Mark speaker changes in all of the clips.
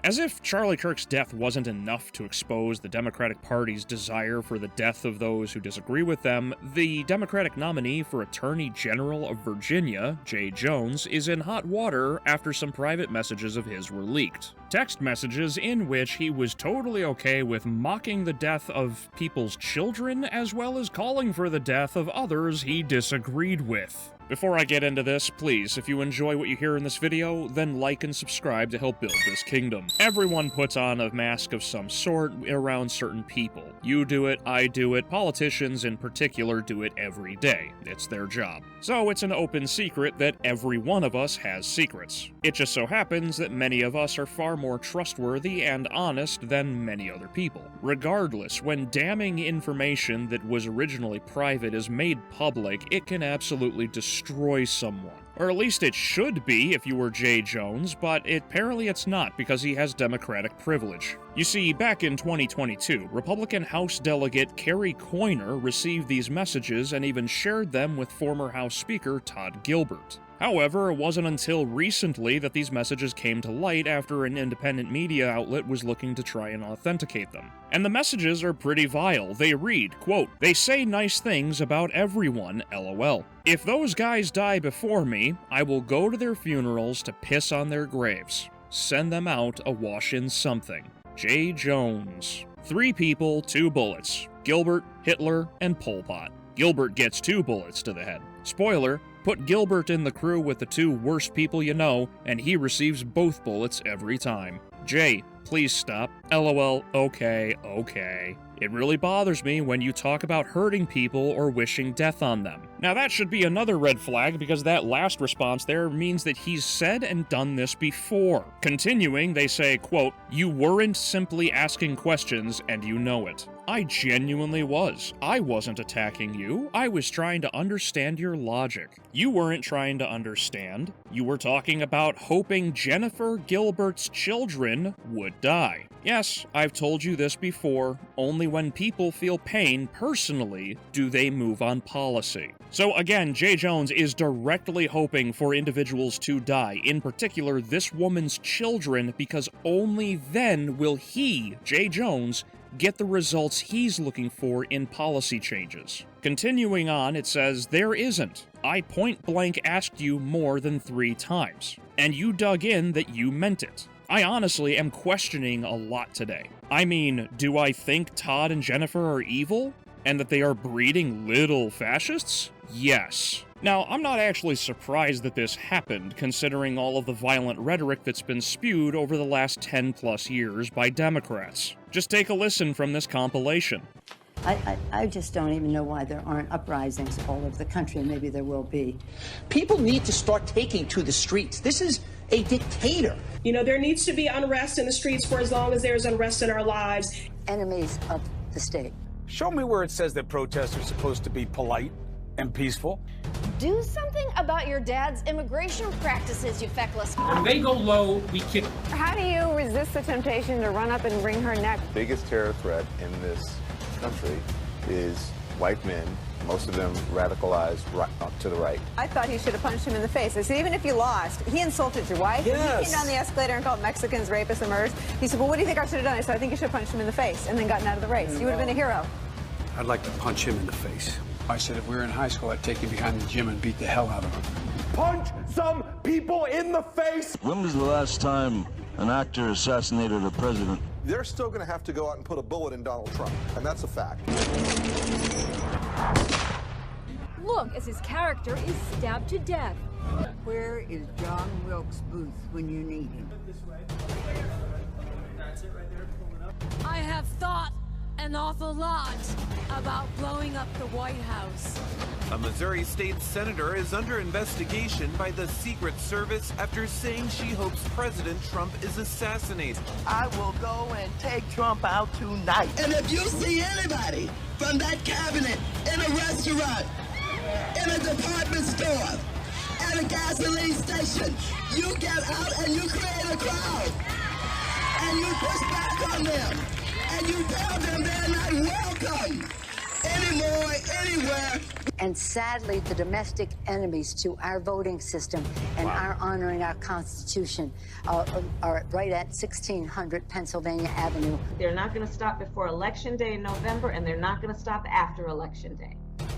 Speaker 1: As if Charlie Kirk's death wasn't enough to expose the Democratic Party's desire for the death of those who disagree with them, the Democratic nominee for Attorney General of Virginia, Jay Jones, is in hot water after some private messages of his were leaked. Text messages in which he was totally okay with mocking the death of people's children, as well as calling for the death of others he disagreed with. Before I get into this, please, if you enjoy what you hear in this video, then like and subscribe to help build this kingdom. Everyone puts on a mask of some sort around certain people. You do it, I do it, politicians in particular do it every day. It's their job. So it's an open secret that every one of us has secrets. It just so happens that many of us are far more trustworthy and honest than many other people. Regardless, when damning information that was originally private is made public, it can absolutely destroy someone. Or at least it should be if you were Jay Jones, but apparently it's not because he has Democratic privilege. You see, back in 2022, Republican House Delegate Kerry Coyner received these messages and even shared them with former House Speaker Todd Gilbert. However, it wasn't until recently that these messages came to light after an independent media outlet was looking to try and authenticate them. And the messages are pretty vile. They read, quote, "They say nice things about everyone, LOL. If those guys die before me, I will go to their funerals to piss on their graves. Send them out awash in something. Jay Jones. 3 people, 2 bullets. Gilbert, Hitler, and Pol Pot. Gilbert gets 2 bullets to the head. Spoiler, put Gilbert in the crew with the 2 worst people you know, and he receives both bullets every time. Jay, please stop. LOL, okay. It really bothers me when you talk about hurting people or wishing death on them." Now that should be another red flag because that last response there means that he's said and done this before. Continuing, they say, quote, "You weren't simply asking questions and you know it. I genuinely was. I wasn't attacking you. I was trying to understand your logic. You weren't trying to understand. You were talking about hoping Jennifer Gilbert's children would die. Yes, I've told you this before. Only when people feel pain personally do they move on policy." So again, Jay Jones is directly hoping for individuals to die, in particular this woman's children, because only then will he, Jay Jones, get the results he's looking for in policy changes. Continuing on, it says, "There isn't. I point blank asked you more than 3 times, and you dug in that you meant it. I honestly am questioning a lot today. I mean, do I think Todd and Jennifer are evil? And that they are breeding little fascists? Yes. Now, I'm not actually surprised that this happened, considering all of the violent rhetoric that's been spewed over the last 10+ years by Democrats. Just take a listen from this compilation.
Speaker 2: I just don't even know why there aren't uprisings all over the country, and maybe there will be.
Speaker 3: People need to start taking to the streets. This is a dictator.
Speaker 4: You know, there needs to be unrest in the streets for as long as there's unrest in our lives.
Speaker 2: Enemies of the state.
Speaker 5: Show me where it says that protests are supposed to be polite and peaceful.
Speaker 6: Do something about your dad's immigration practices, you feckless.
Speaker 7: When they go low, we kick.
Speaker 8: How do you resist the temptation to run up and wring her neck?
Speaker 9: The biggest terror threat in this country is white men, most of them radicalized to the right.
Speaker 8: I thought he should have punched him in the face. I said, even if you lost, he insulted your wife.
Speaker 3: Yes.
Speaker 8: He came down the escalator and called Mexicans rapists and murderers. He said, well, what do you think I should have done? I said, I think you should have punched him in the face and then gotten out of the race. You would have been a hero.
Speaker 5: I'd like to punch him in the face.
Speaker 10: I said if we were in high school, I'd take you behind the gym and beat the hell out of him.
Speaker 11: Punch some people in the face!
Speaker 12: When was the last time an actor assassinated a president?
Speaker 13: They're still going to have to go out and put a bullet in Donald Trump, and that's a fact.
Speaker 14: Look, as his character is stabbed to death.
Speaker 15: Where is John Wilkes Booth when you need him?
Speaker 14: I have thought an awful lot about blowing up the White House.
Speaker 16: A Missouri state senator is under investigation by the Secret Service after saying she hopes President Trump is assassinated.
Speaker 17: I will go and take Trump out tonight.
Speaker 18: And if you see anybody from that cabinet in a restaurant, in a department store, at a gasoline station, you get out and you create a crowd. And you push back on them. And you tell them they're not welcome. anymore, anywhere.
Speaker 2: And sadly, the domestic enemies to our voting system and our honoring our Constitution are right at 1600 Pennsylvania Avenue.
Speaker 19: They're not going to stop before Election Day in November, and they're not going to stop after Election Day.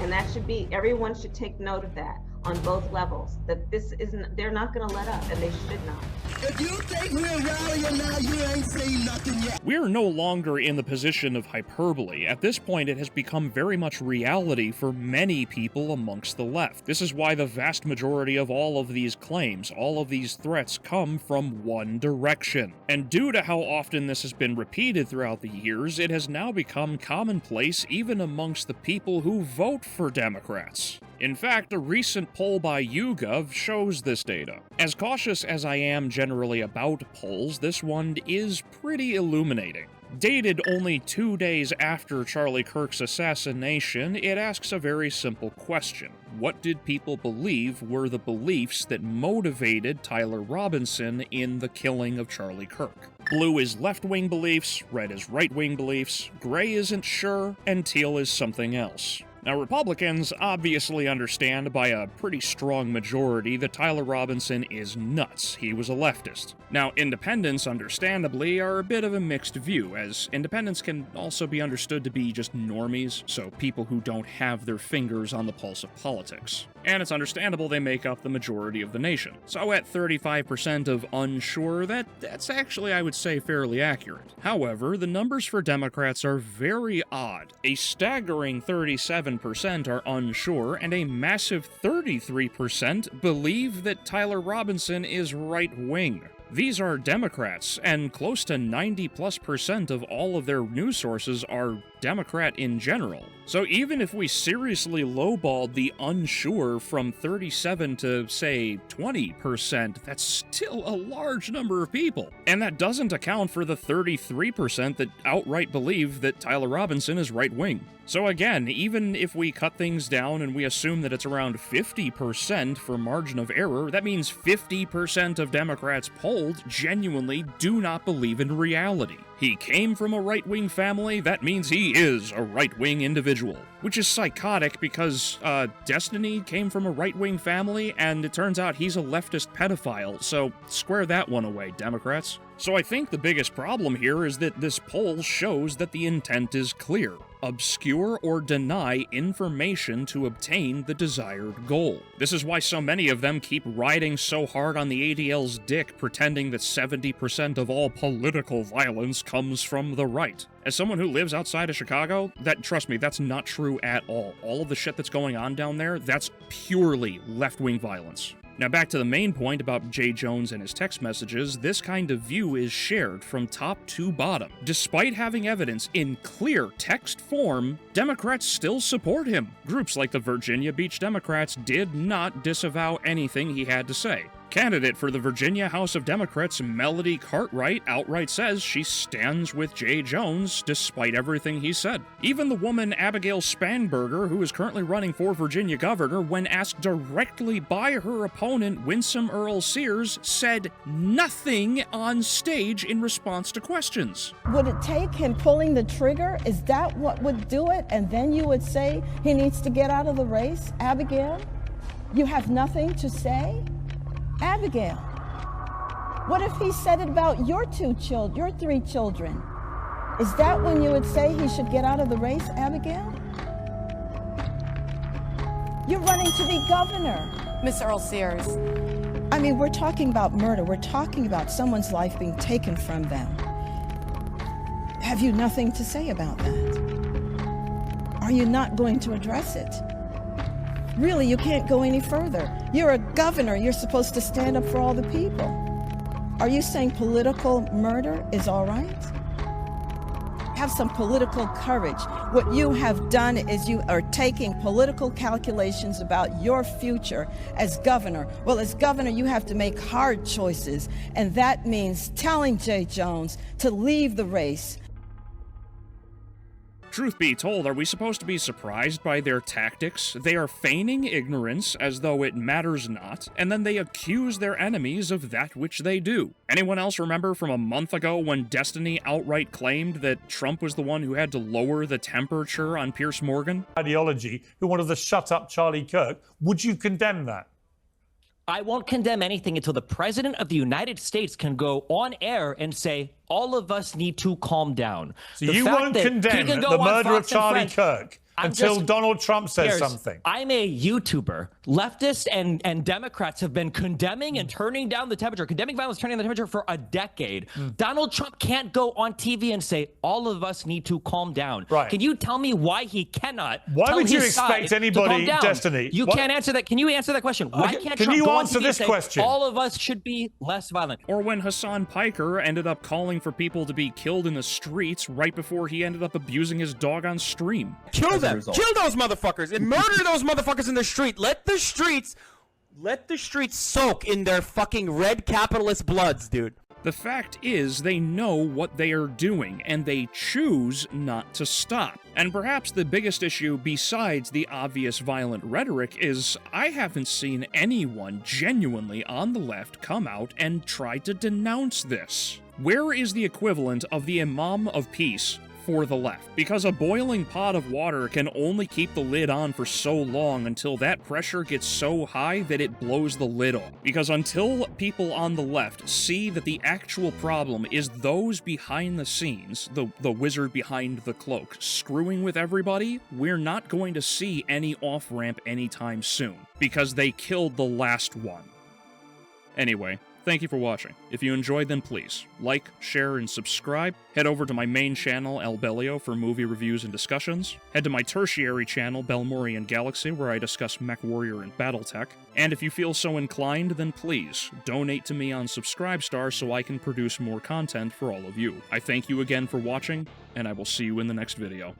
Speaker 19: And that should be, everyone should take note of that on both levels, that this isn't, they're not going to let up, and they should not.
Speaker 18: If you think we're rallying now, you ain't seen nothing yet.
Speaker 1: We're no longer in the position of hyperbole. At this point, it has become very much reality for many people amongst the left. This is why the vast majority of all of these claims, all of these threats, come from one direction. And due to how often this has been repeated throughout the years, it has now become commonplace even amongst the people who vote for Democrats. In fact, a recent poll by YouGov shows this data. As cautious as I am generally about polls, this one is pretty illuminating. Dated only 2 days after Charlie Kirk's assassination, it asks a very simple question. What did people believe were the beliefs that motivated Tyler Robinson in the killing of Charlie Kirk? Blue is left-wing beliefs, red is right-wing beliefs, gray isn't sure, and teal is something else. Now, Republicans obviously understand by a pretty strong majority that Tyler Robinson is nuts. He was a leftist. Now, independents, understandably, are a bit of a mixed view, as independents can also be understood to be just normies, so people who don't have their fingers on the pulse of politics. And it's understandable they make up the majority of the nation. So at 35% of unsure, that's actually, I would say, fairly accurate. However, the numbers for Democrats are very odd. A staggering 37% are unsure, and a massive 33% believe that Tyler Robinson is right-wing. These are Democrats, and close to 90+% of all of their news sources are Democrat in general. So even if we seriously lowballed the unsure from 37 to, say, 20%, that's still a large number of people. And that doesn't account for the 33% that outright believe that Tyler Robinson is right-wing. So again, even if we cut things down and we assume that it's around 50% for margin of error, that means 50% of Democrats polled genuinely do not believe in reality. He came from a right-wing family, that means he is a right-wing individual. Which is psychotic because, Destiny came from a right-wing family, and it turns out he's a leftist pedophile, so square that one away, Democrats. So I think the biggest problem here is that this poll shows that the intent is clear. Obscure or deny information to obtain the desired goal. This is why so many of them keep riding so hard on the ADL's dick, pretending that 70% of all political violence comes from the right. As someone who lives outside of Chicago, trust me, that's not true at all. All of the shit that's going on down there, that's purely left-wing violence. Now back to the main point about J. Jones and his text messages, this kind of view is shared from top to bottom. Despite having evidence in clear text form, Democrats still support him. Groups like the Virginia Beach Democrats did not disavow anything he had to say. Candidate for the Virginia House of Democrats, Melody Cartwright, outright says she stands with J. Jones despite everything he said. Even the woman Abigail Spanberger, who is currently running for Virginia governor, when asked directly by her opponent, Winsome Earl Sears, said nothing on stage in response to questions.
Speaker 20: Would it take him pulling the trigger? Is that what would do it? And then you would say he needs to get out of the race? Abigail, you have nothing to say? Abigail, what if he said it about your 3 children? Is that when you would say he should get out of the race, Abigail? You're running to be governor.
Speaker 8: Miss Earl Sears.
Speaker 20: I mean, we're talking about murder. We're talking about someone's life being taken from them. Have you nothing to say about that? Are you not going to address it? Really, you can't go any further. You're a governor. You're supposed to stand up for all the people. Are you saying political murder is all right? Have some political courage. What you have done is you are taking political calculations about your future as governor. Well, as governor, you have to make hard choices, and that means telling J. Jones to leave the race.
Speaker 1: Truth be told, are we supposed to be surprised by their tactics? They are feigning ignorance as though it matters not, and then they accuse their enemies of that which they do. Anyone else remember from a month ago when Destiny outright claimed that Trump was the one who had to lower the temperature on Piers Morgan?
Speaker 21: Ideology, who wanted to shut up Charlie Kirk. Would you condemn that?
Speaker 22: I won't condemn anything until the President of the United States can go on air and say, all of us need to calm down.
Speaker 21: So you won't condemn the murder of Charlie Kirk until Donald Trump says something.
Speaker 22: I'm a YouTuber. Leftists and Democrats have been condemning and turning down the temperature, condemning violence, turning down the temperature for a decade. Donald Trump can't go on TV and say, all of us need to calm down.
Speaker 21: Right.
Speaker 22: Can you tell me why he cannot?
Speaker 21: Why would you expect anybody, Destiny?
Speaker 22: You can't answer that. Can you answer that question? Why can't Trump
Speaker 21: you
Speaker 22: go on
Speaker 21: answer
Speaker 22: TV
Speaker 21: this
Speaker 22: and say,
Speaker 21: question?
Speaker 22: all of us should be less violent?
Speaker 1: Or when Hassan Piker ended up calling for people to be killed in the streets right before he ended up abusing his dog on stream.
Speaker 23: Kill them. Kill those motherfuckers and murder those motherfuckers in the street. Let the streets soak in their fucking red capitalist bloods, dude.
Speaker 1: The fact is, they know what they are doing, and they choose not to stop. And perhaps the biggest issue, besides the obvious violent rhetoric, is I haven't seen anyone genuinely on the left come out and try to denounce this. Where is the equivalent of the Imam of Peace for the left? Because a boiling pot of water can only keep the lid on for so long until that pressure gets so high that it blows the lid off. Because until people on the left see that the actual problem is those behind the scenes, the wizard behind the cloak, screwing with everybody, we're not going to see any off-ramp anytime soon. Because they killed the last one. Anyway, thank you for watching. If you enjoyed, then please like, share, and subscribe. Head over to my main channel, Albeleo, for movie reviews and discussions. Head to my tertiary channel, Balmorian Galaxy, where I discuss MechWarrior and BattleTech. And if you feel so inclined, then please donate to me on Subscribestar so I can produce more content for all of you. I thank you again for watching, and I will see you in the next video.